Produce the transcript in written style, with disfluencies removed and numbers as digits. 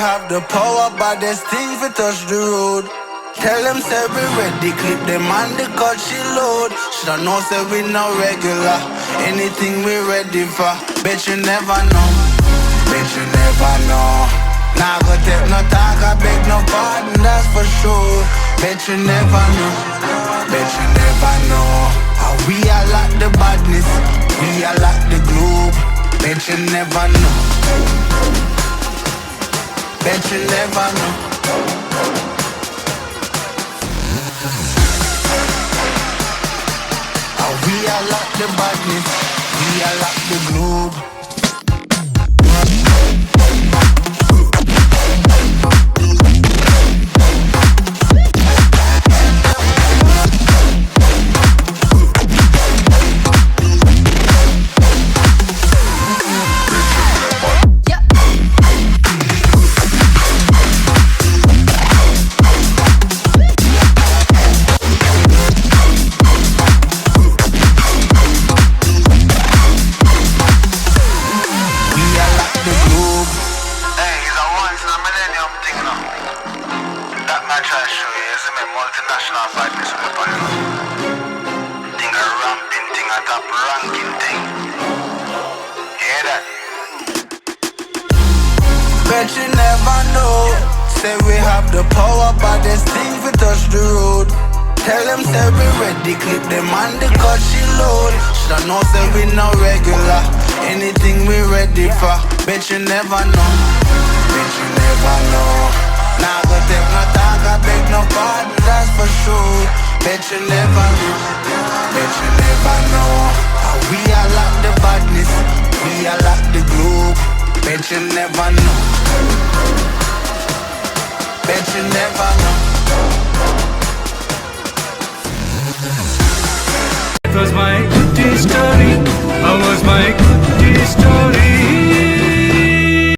have the power, but there's things we touch the road. Tell them say we ready, clip them on the cut she load. Shoulda know say we no regular, anything we ready for. Bet you never know, bet you never know. Nah go take no talk, I beg no pardon, that's for sure. Bet you never know, bet you never know. How we are like the badness, we are like the globe. Bet you never know, bet you never know. We are like the badness, we are like the globe. Multinational badness on the panel. Think a ramping thing, a top ranking thing. Hear that? Bet you never know. Say we have the power, but there's things we touch the road. Tell them say we ready, clip them on the cut she load. Shoulda know say we no regular, anything we ready for. Bet you never know, bet you never know. Nah go take no talk, I beg no pardon, that's for sure. Bet you never know, bet you never know. How we are like the badness, we are like the globe. Bet you never know, bet you never know.